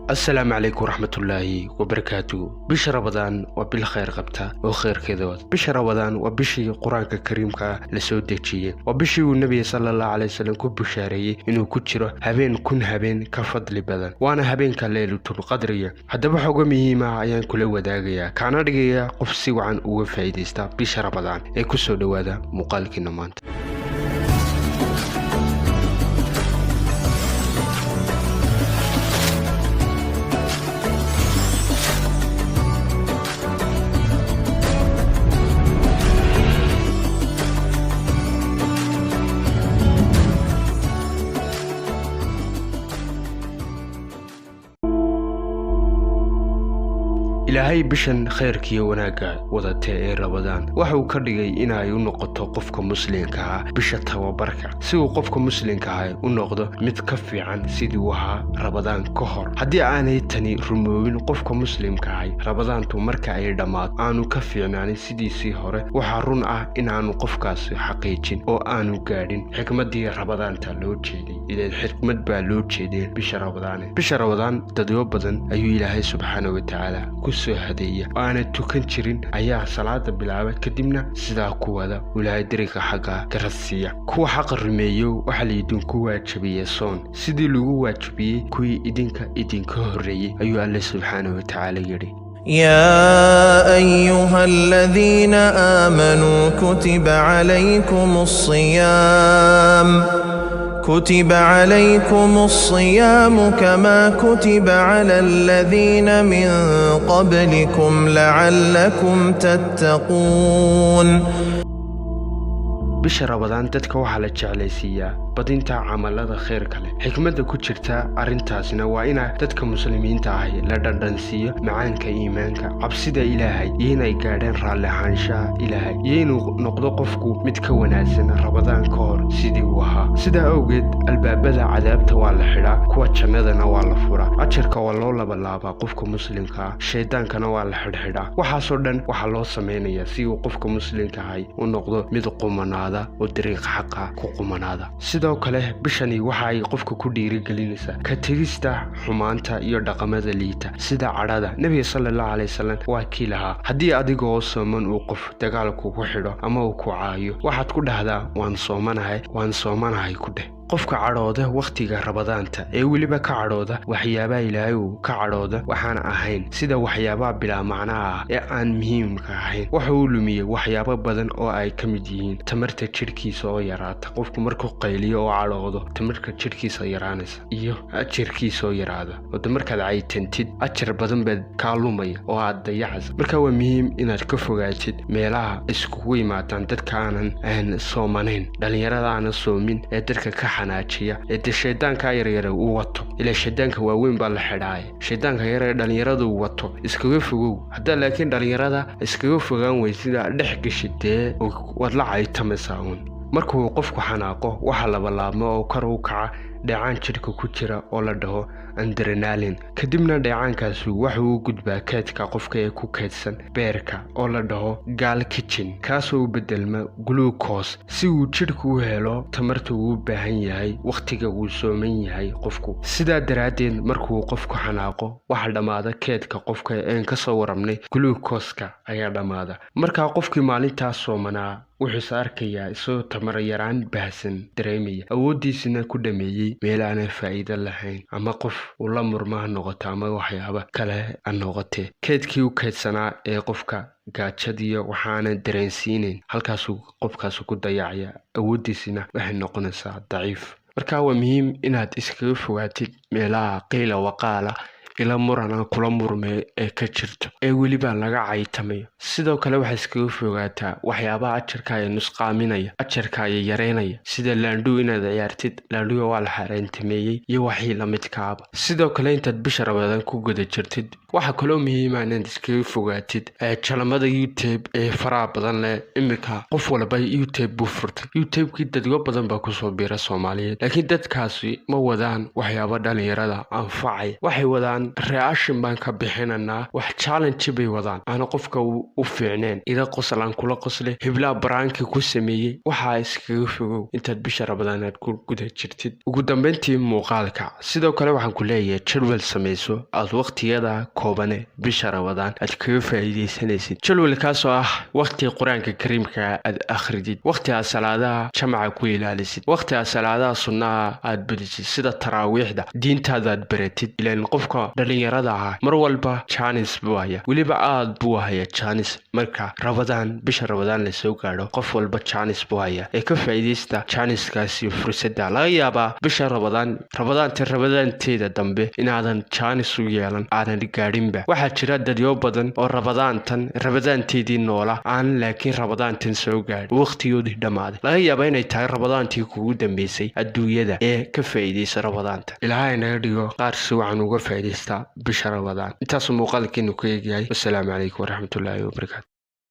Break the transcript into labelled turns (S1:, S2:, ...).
S1: السلام عليكم ورحمة الله وبركاته. بش رمضان وبالخير قبته وخير كذا. بش رمضان وبشي قرآن الكريم لسود دجية وبشي النبي صلى الله عليه وسلم كبشاري إنه كتشره هبين كن هبين كفضل بدن وأنا هبين كليلة القدرية هذا بحكمه مع أيام كل وداعية كان رجية قفسي وعن وفايدستا بش رمضان يكسر هذا مقالك النمانت. ilaahay bishan khayrkiyo wanaaga wadata ee Ramadaan waxa uu ka dhigay in ay u noqoto qofka muslimka ah bisha tababarka si uu qofka muslimka ah u noqdo mid ka fiican sidii uu ahaa Ramadaan ka hor haddii aanay tani rumoobin qofka muslimka ah Ramadaantu marka ay dhamaad aanu ka fiicnaan sidiisii hore waxa run ah in aanu qofkaas xaqiijin oo aanu gaadhin xikmadii Ramadaanta loo jeeday ilaa xikmad baa loo jeeday bisha Ramadaan dadyo badan ayuu ilaahay subxaanahu wa ta'ala هدية أنا توكن شرين أيها صلاة بالعباد كدمنا سدا كوادا ولا يدرك حقا كرسية كوا حق الرميو وحلي يدون كوا شبيه صون سيدي لغوا شبيه كوي إدينك هرية أيها الله سبحانه وتعالى يري
S2: يا أيها الذين آمنوا كتب عليكم الصيام كما كتب على الذين من قبلكم لعلكم تتقون.
S1: bisha Ramadaan dadka waxa la jeclaysiiyaa badinta camalada khayrka leh xikmadda ku jirta arintaasina waa in dadka muslimiinta ah la dhadhansiiyo macaanka iimaanka cabsida Ilaahay iyo inay gaadhaan raalli ahaanshaha Ilaahay iyo inuu noqdo qofku mid ka wanaagsan Ramadaan ka hor sidii uu ahaa sida awgeed albaabada cadaabta waa la xidhaa kuwa jannadana waa la furaa ajarka waa loo laabaa qofka muslimka ah shaydaankana waa la xidhaa waxaas oo dhan waxa loo sameeyaa si uu qofka muslimka ah u noqdo mid qumanaa ودريق حقا كقمنادا sidoo kale bishani waxa ay qofka ku dhiirigelinaysaa ka tagista xumaanta iyo dhaqamada liita sida cadada nabiga sallallahu alayhi wasallam waa kiilaha hadii adigoo sooman uu qof dagaal ku xidho ama uu ku caayo waxaad ku dhahdaa waan soomanahay ku dheh qofka cadhooda waqtiga Ramadaanta ee waliba ka cadhooda waxyaabaha Ilaahay uu ka cadhooda waxaan ahayn sida waxyaabaha bila macno ah ee aan muhiimka ahayn waxa uu lumiye waxyaabo badan oo ay ka mid yihiin tamarta jirkiisa oo yaraata qofku markuu qayliyo oo cadhoodo tamarta jirkiisa yaraanaysa iyo ajirkiisa oo yaraada oo markaad caytantid ajar badan baad ka lumaya oo aad dayacaysa marka waa muhiim inaad ka fogaatid meelaha isku yimaadaan dadka aan soomanayn dhalinyarada aan soomin ee dadka ka xanaajiya ee shaydaanka yaryar uu wato ila shaydaanka waaweyn baa la xidhaay shaydaanka yaryar dhalinyarada uu wato iskaga fogow hadda laakiin dhalinyarada iskaga fogaan weysida dhex gashidee wad la caytamaysaa markuu qofku xanaaqo waxa laba laabmo oo kor u kaca dheecaan jirka ku jira oo la dhaho adrenaline kadibna dheecaankaas waxa uu gudbaa kaydka qofka ee ku kaydsan beerka oo la dhaho gal kitchen kaasoo bedelma glucose si uu jirku u helo tamarta uu u baahan yahay waqtiga uu sooman yahay qofku sidaa daraadeed markuu qofku xanaaqo waxa dhamaada kaydka qofka ee ka soo warramnay glucose-ka ayaa dhamaada marka qofkii maalintaas soomanaa wuxuu arkayaa isoo tamar yaraan baahsan dareemaya awoodiisina ku dhameeyay meel aan faa'iido lahayn ama qof uu la murmaa noqoto ama waxyaabo kale aan noqotay keedkii u keedsanaa ee qofka gaajadiyo waxaana dareensiinayn halkaas qofkaas ku dayacaya awoodiisina waxay noqonaysaa daciif marka waa muhiim inaad iskaga fogaatid meelaha qiila waqaala ila murana kula murmay ee ka jirto ee waliba laga caytamayo sidoo kale waxa iskaga fogaataa waxyaabaha ajarka ay nusqaaminaya ajarka ay yareynaya sida laandhu inaad ciyaartid laandhu waa la xareentimeeyay iyo wixii la midka ah sidoo kale intaad bisha Ramadaan ku guda jirtid waxa kale oo muhiim ah inaad iskaga fogaatid channelada YouTube ee faraha badan leh imika qof walba YouTube buu furtay YouTube-kii dadyo badan baa ku soo biira Soomaaliyeed laakiin dadkaasi ma wadaan waxyaabo dhalinyarada anfacay waxay wadaan reaction baan ka bixinanaa wax challenge bay wadaan ana qofka u fiicneen ida qoslaan kula qosle hiblaa baraanki ku sameeyay waxa iskaga fogow intaad bisha Ramadaan aad ku guda jirtid ugu dambeyntii muuqaalka sidoo kale waxaan ku leeyahay jadwal sameyso aad waqtiyada koobane bisha Ramadaan aad kaga faa'iideysanaysid jadwalkaas oo ah waqti quraanka kariimka aad akhridid waqtiga salaadaha jamaca ku ilaalisid waqtiga salaadaha sunnaha aad badisid sida taraawiixda diintaada aad baratid ilaan qofka dhalinyarada ah mar walba chance buu haya waliba aad buu haya chance marka Ramadaan bisha Ramadaan la soo gaaro qof walba chance buu haya ee ka faa'iideysta chance-kaasi fursadda laga yaabaa bisha Ramadaanteeda dambe inaadan chance u yeelan aadan gaarinba waxaa jira dadyo badan oo Ramadaanteedii noola aan laakiin Ramadaantan soo gaarin waqtigoodii dhamaaday laga yaabaa inay tahay Ramadaantii kugu dambeysay adduunyada ee ka faa'iideysa Ramadaanta ilaahay naga dhigo qaar si wacan uga faa'iideysta bisha Ramadaan intaas muuqaalkeenu ku eegyahay. Assalaamu calaykum waraxmatullaahi wabarakaatuh.